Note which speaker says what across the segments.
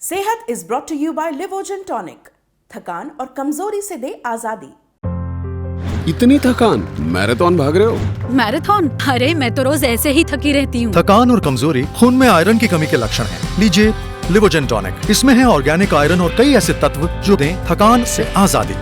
Speaker 1: सेहत is brought to you by Livogen tonic. थकान और कमजोरी से दे आजादी।
Speaker 2: इतनी थकान, मैराथन भाग रहे हो?
Speaker 3: मैराथन? अरे मैं तो रोज ऐसे ही थकी रहती हूँ।
Speaker 4: थकान और कमजोरी खून में आयरन की कमी के लक्षण हैं। लीजिए लिवोजन टॉनिक। इसमें है ऑर्गेनिक आयरन और कई ऐसे तत्व जो दें थकान से आजादी।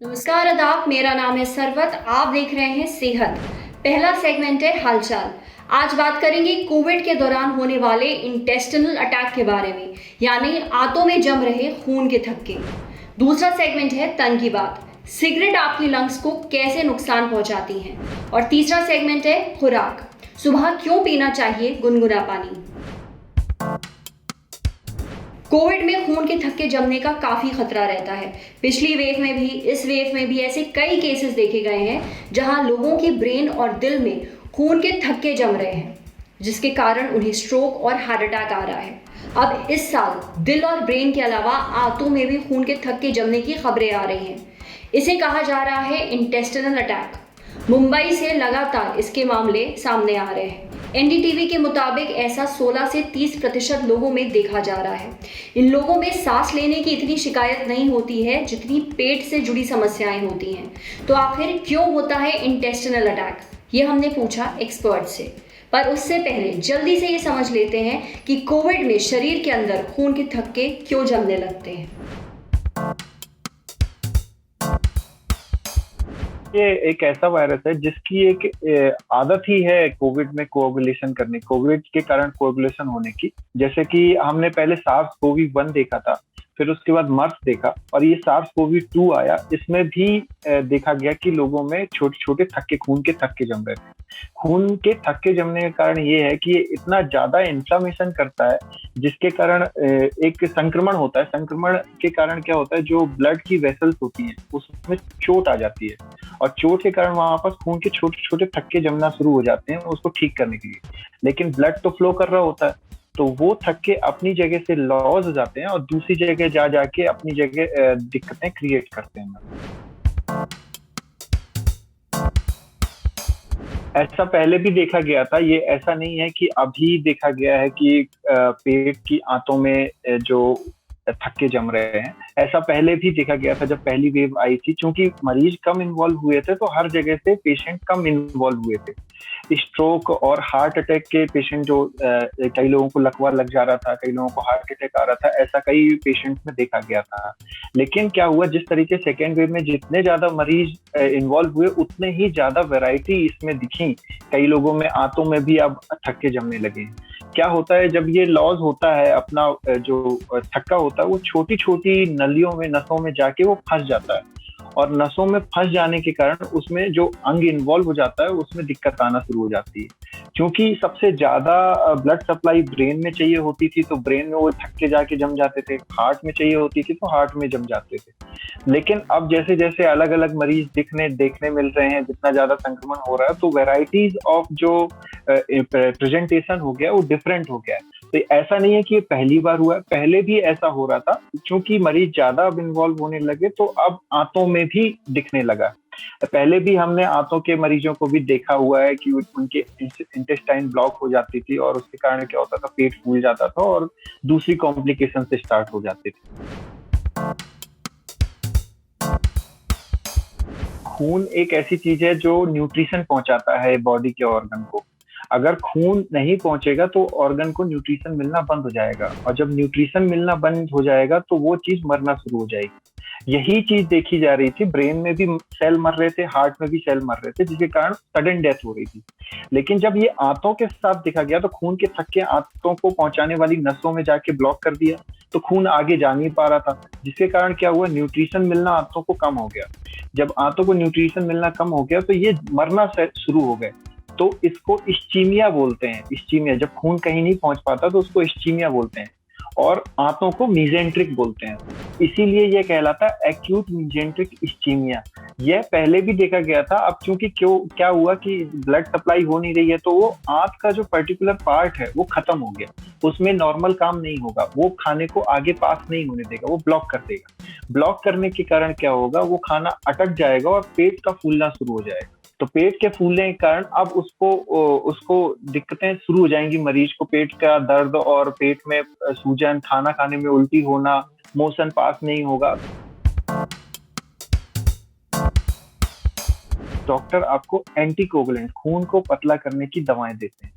Speaker 5: नमस्कार आदाब, मेरा नाम है सरवत। आप देख रहे हैं सेहत। पहला सेगमेंट है हालचाल। आज बात करेंगे कोविड के दौरान होने वाले इंटेस्टिनल अटैक के बारे में, यानी आंतों में जम रहे खून के थक्के। दूसरा सेगमेंट है तन की बात, सिगरेट आपकी लंग्स को कैसे नुकसान पहुंचाती हैं। और तीसरा सेगमेंट है खुराक, सुबह क्यों पीना चाहिए गुनगुना पानी। कोविड में खून के थक्के जमने का काफी खतरा रहता है। पिछली वेव में भी, इस वेव में भी ऐसे कई केसेस देखे गए हैं जहां लोगों की ब्रेन और दिल में खून के थक्के जम रहे हैं, जिसके कारण उन्हें स्ट्रोक और हार्ट अटैक आ रहा है। अब इस साल दिल और ब्रेन के अलावा आंतों में भी खून के थक्के जमने की खबरें आ रही हैं। इसे कहा जा रहा है इंटेस्टिनल अटैक। मुंबई से लगातार इसके मामले सामने आ रहे हैं। एनडीटीवी के मुताबिक ऐसा 16 से 30% लोगों में देखा जा रहा है। इन लोगों में सांस लेने की इतनी शिकायत नहीं होती है जितनी पेट से जुड़ी समस्याएं होती हैं। तो आखिर क्यों होता है इंटेस्टिनल अटैक, ये हमने पूछा एक्सपर्ट से। पर उससे पहले जल्दी से ये समझ लेते हैं कि कोविड में शरीर के अंदर खून के थक्के क्यों जमने लगते हैं।
Speaker 6: ये एक ऐसा वायरस है जिसकी एक आदत ही है कोविड में कोएगुलेशन करने, कोविड के कारण कोएगुलेशन होने की। जैसे कि हमने पहले सार्स कोवी 1 देखा था, फिर उसके बाद मर्स देखा, और ये सार्स कोवी 2 आया। इसमें भी देखा गया कि लोगों में छोटे छोटे थक्के, खून के थक्के जम रहे थे। खून के थक्के जमने का कारण ये है कि ये इतना ज्यादा इन्फ्लामेशन करता है, जिसके कारण एक संक्रमण होता है। संक्रमण के कारण क्या होता है, जो ब्लड की वेसल्स होती हैं उसमें चोट आ जाती है, और चोट के कारण वहां पर खून के छोटे छोटे थक्के जमना शुरू हो जाते हैं उसको ठीक करने के लिए। लेकिन ब्लड तो फ्लो कर रहा होता है, तो वो थक्के अपनी जगह से लॉस हो जाते हैं और दूसरी जगह जाके अपनी जगह दिक्कतें क्रिएट करते हैं। ऐसा पहले भी देखा गया था, ये ऐसा नहीं है कि अभी देखा गया है कि पेट की आंतों में जो थक्के जम रहे हैं। ऐसा पहले भी देखा गया था जब पहली वेव आई थी। क्योंकि मरीज कम इन्वॉल्व हुए थे तो हर जगह से पेशेंट कम इन्वॉल्व हुए थे। स्ट्रोक और हार्ट अटैक के पेशेंट जो कई लोगों को लकवा लग जा रहा था, कई लोगों को हार्ट अटैक आ रहा था, ऐसा कई पेशेंट में देखा गया था। लेकिन क्या हुआ, जिस तरीके सेकेंड वेव में जितने ज्यादा मरीज इन्वॉल्व हुए उतने ही ज्यादा वैरायटी इसमें दिखी। कई लोगों में आंतों में भी अब थक्के जमने लगे। क्या होता है, जब ये लॉस होता है, अपना जो थक्का होता है वो छोटी छोटी नलियों में, नसों में जाके वो फंस जाता है, और नसों में फंस जाने के कारण उसमें जो अंग इन्वॉल्व हो जाता है उसमें दिक्कत आना शुरू हो जाती है। क्योंकि सबसे ज्यादा ब्लड सप्लाई ब्रेन में चाहिए होती थी, तो ब्रेन में वो थक्के जाके जम जाते थे। हार्ट में चाहिए होती थी तो हार्ट में जम जाते थे। लेकिन अब जैसे जैसे अलग अलग मरीज देखने मिल रहे हैं, जितना ज्यादा संक्रमण हो रहा है, तो वेराइटीज ऑफ जो प्रेजेंटेशन हो गया वो डिफरेंट हो गया है। तो ऐसा नहीं है कि ये पहली बार हुआ है, पहले भी ऐसा हो रहा था। क्योंकि मरीज ज्यादा अब इन्वॉल्व होने लगे तो अब आंतों में भी दिखने लगा। पहले भी हमने आंतों के मरीजों को भी देखा हुआ है कि उनके इंटेस्टाइन ब्लॉक हो जाती थी, और उसके कारण क्या होता था, पेट फूल जाता था और दूसरी कॉम्प्लिकेशन से स्टार्ट हो जाते थे। खून एक ऐसी चीज है जो न्यूट्रिशन पहुंचाता है बॉडी के ऑर्गन को। अगर खून नहीं पहुंचेगा तो ऑर्गन को न्यूट्रिशन मिलना बंद हो जाएगा, और जब न्यूट्रिशन मिलना बंद हो जाएगा तो वो चीज मरना शुरू हो जाएगी। यही चीज देखी जा रही थी। ब्रेन में भी सेल मर रहे थे, हार्ट में भी सेल मर रहे थे, जिसके कारण सडन डेथ हो रही थी। लेकिन जब ये आंतों के साथ देखा गया तो खून के थक्के आंतों को पहुंचाने वाली नसों में जाके ब्लॉक कर दिया, तो खून आगे जा नहीं पा रहा था, जिसके कारण क्या हुआ, न्यूट्रिशन मिलना आंतों को कम हो गया। जब आंतों को न्यूट्रिशन मिलना कम हो गया तो ये मरना शुरू हो गए। तो इसको इस्चीमिया बोलते हैं। इस्चीमिया, जब खून कहीं नहीं पहुंच पाता तो उसको इस्चीमिया बोलते हैं। और आंतों को मीजेंट्रिक बोलते हैं, इसीलिए यह कहलाता है एक्यूट मीजेंट्रिक इस्चीमिया। यह पहले भी देखा गया था, अब क्योंकि क्या हुआ कि ब्लड सप्लाई हो नहीं रही है तो वो आंत का जो पर्टिकुलर पार्ट है वो खत्म हो गया, उसमें नॉर्मल काम नहीं होगा, वो खाने को आगे पास नहीं होने देगा, वो ब्लॉक कर देगा। ब्लॉक करने के कारण क्या होगा, वो खाना अटक जाएगा और पेट का फूलना शुरू हो जाएगा। तो पेट के फूलने के कारण अब उसको दिक्कतें शुरू हो जाएंगी, मरीज को पेट का दर्द और पेट में सूजन, खाना खाने में उल्टी होना, मोशन पास नहीं होगा। डॉक्टर आपको एंटीकोगुलेंट, खून को पतला करने की दवाएं देते हैं।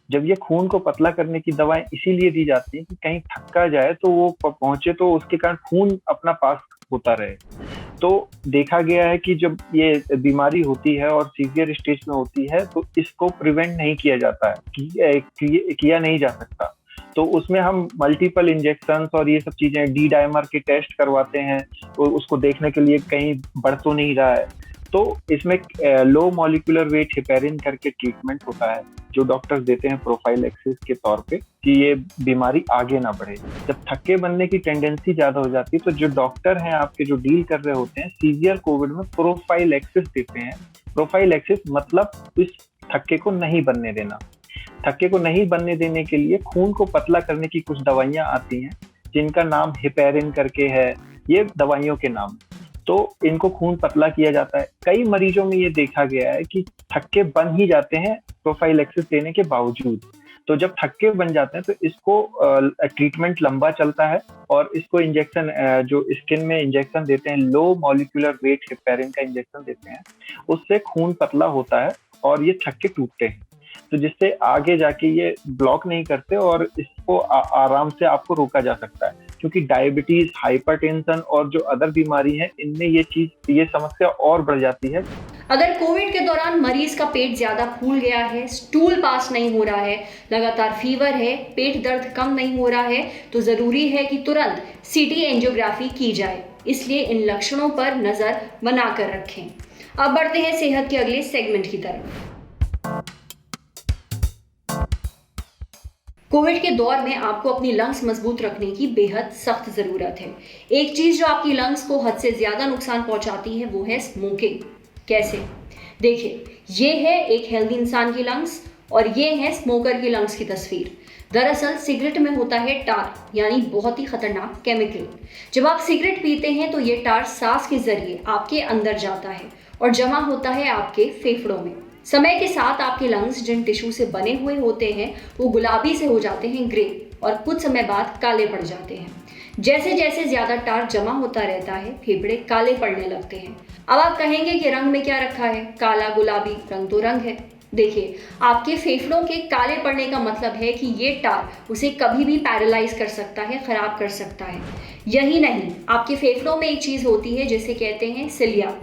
Speaker 6: जब ये खून को पतला करने की दवाएं इसीलिए दी जाती हैं कि कहीं थक्का जाए तो वो पहुंचे तो उसके कारण खून अपना पास होता रहे। तो देखा गया है कि जब ये बीमारी होती है और सीवियर स्टेज में होती है तो इसको प्रिवेंट नहीं किया जाता है, किया नहीं जा सकता। तो उसमें हम मल्टीपल इंजेक्शंस और ये सब चीजें, डी डायमर के टेस्ट करवाते हैं तो उसको देखने के लिए कहीं बढ़ तो नहीं रहा है। तो इसमें लो मॉलिक्यूलर वेट हेपेरिन करके ट्रीटमेंट होता है जो डॉक्टर्स देते हैं प्रोफाइलैक्सिस के तौर पे कि ये बीमारी आगे ना बढ़े। जब थक्के बनने की टेंडेंसी ज्यादा हो जाती है तो जो डॉक्टर हैं आपके जो डील कर रहे होते हैं सीवियर कोविड में प्रोफाइलैक्सिस देते हैं। प्रोफाइलैक्सिस मतलब इस थक्के को नहीं बनने देना। थक्के को नहीं बनने देने के लिए खून को पतला करने की कुछ दवाइयां आती हैं जिनका नाम हेपेरिन करके है, ये दवाइयों के नाम। तो इनको खून पतला किया जाता है। कई मरीजों में ये देखा गया है कि थक्के बन ही जाते हैं प्रोफाइलैक्सिस देने के बावजूद। तो जब थक्के बन जाते हैं तो इसको ट्रीटमेंट लंबा चलता है और इसको इंजेक्शन जो स्किन में इंजेक्शन देते हैं, लो मॉलिक्यूलर वेट हेपेरिन का इंजेक्शन देते हैं, उससे खून पतला होता है और ये थक्के टूटते हैं। तो जिससे आगे जाके ये ब्लॉक नहीं करते और इसको आराम से आपको रोका जा सकता है। क्योंकि डायबिटीज, हाइपरटेंशन और जो अदर बीमारी है इनमें ये समस्या और बढ़ जाती है।
Speaker 5: अगर कोविड के दौरान मरीज का पेट ज्यादा फूल गया है, स्टूल पास नहीं हो रहा है, लगातार फीवर है, पेट दर्द कम नहीं हो रहा है, तो जरूरी है कि तुरंत सीटी एंजियोग्राफी की जाए। इसलिए इन लक्षणों पर नजर बनाकर रखें। अब बढ़ते हैं सेहत के अगले सेगमेंट की तरफ। कोविड के दौर में आपको अपनी लंग्स मजबूत रखने की बेहद सख्त जरूरत है। एक चीज जो आपकी लंग्स को हद से ज्यादा नुकसान पहुंचाती है वो है स्मोकिंग। कैसे? देखिए, ये है एक हेल्दी इंसान की लंग्स और ये है स्मोकर की लंग्स की तस्वीर। दरअसल सिगरेट में होता है टार, यानी बहुत ही खतरनाक केमिकल। जब आप सिगरेट पीते हैं तो ये टार सांस के जरिए आपके अंदर जाता है और जमा होता है आपके फेफड़ों में। समय के साथ आपके लंग्स जिन टिश्यू से बने हुए होते हैं वो गुलाबी से हो जाते हैं ग्रे और कुछ समय बाद काले पड़ जाते हैं। जैसे जैसे ज्यादा टार जमा होता रहता है फेफड़े काले पड़ने लगते हैं। अब आप कहेंगे कि रंग में क्या रखा है, काला गुलाबी, रंग तो रंग है। देखिए, आपके फेफड़ों के काले पड़ने का मतलब है कि ये टार उसे कभी भी पैरालाइज कर सकता है, खराब कर सकता है। यही नहीं, आपके फेफड़ों में एक चीज होती है जिसे कहते हैं सिलिया।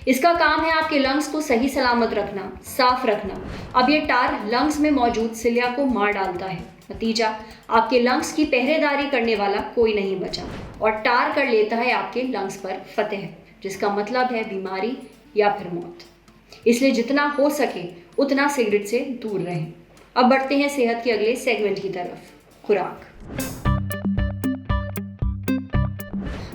Speaker 5: इसका काम है आपके लंग्स को सही सलामत रखना, साफ रखना। अब ये टार लंग्स में मौजूद सिलिया को मार डालता है। नतीजा, आपके लंग्स की पहरेदारी करने वाला कोई नहीं बचा और टार कर लेता है आपके लंग्स पर फतेह, जिसका मतलब है बीमारी या फिर मौत। इसलिए जितना हो सके उतना सिगरेट से दूर रहें। अब बढ़ते हैं सेहत के अगले सेगमेंट की तरफ, खुराक।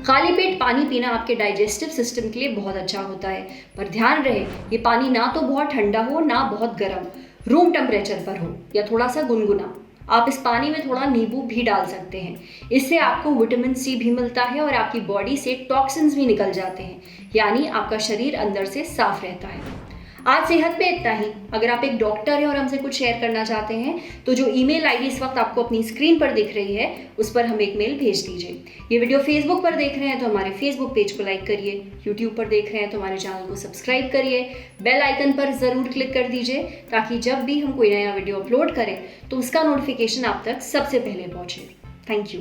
Speaker 5: खाली पेट पानी पीना आपके डाइजेस्टिव सिस्टम के लिए बहुत अच्छा होता है, पर ध्यान रहे ये पानी ना तो बहुत ठंडा हो ना बहुत गर्म, रूम टेम्परेचर पर हो या थोड़ा सा गुनगुना। आप इस पानी में थोड़ा नींबू भी डाल सकते हैं। इससे आपको विटामिन सी भी मिलता है और आपकी बॉडी से टॉक्सिन्स भी निकल जाते हैं, यानी आपका शरीर अंदर से साफ रहता है। आज सेहत पे इतना ही। अगर आप एक डॉक्टर हैं और हमसे कुछ शेयर करना चाहते हैं तो जो ईमेल आईडी इस वक्त आपको अपनी स्क्रीन पर दिख रही है उस पर हमें एक मेल भेज दीजिए। ये वीडियो फेसबुक पर देख रहे हैं तो हमारे फेसबुक पेज को लाइक करिए, यूट्यूब पर देख रहे हैं तो हमारे चैनल को सब्सक्राइब करिए, बेल आइकन पर ज़रूर क्लिक कर दीजिए ताकि जब भी हम कोई नया वीडियो अपलोड करें तो उसका नोटिफिकेशन आप तक सबसे पहले पहुँचे। Thank you.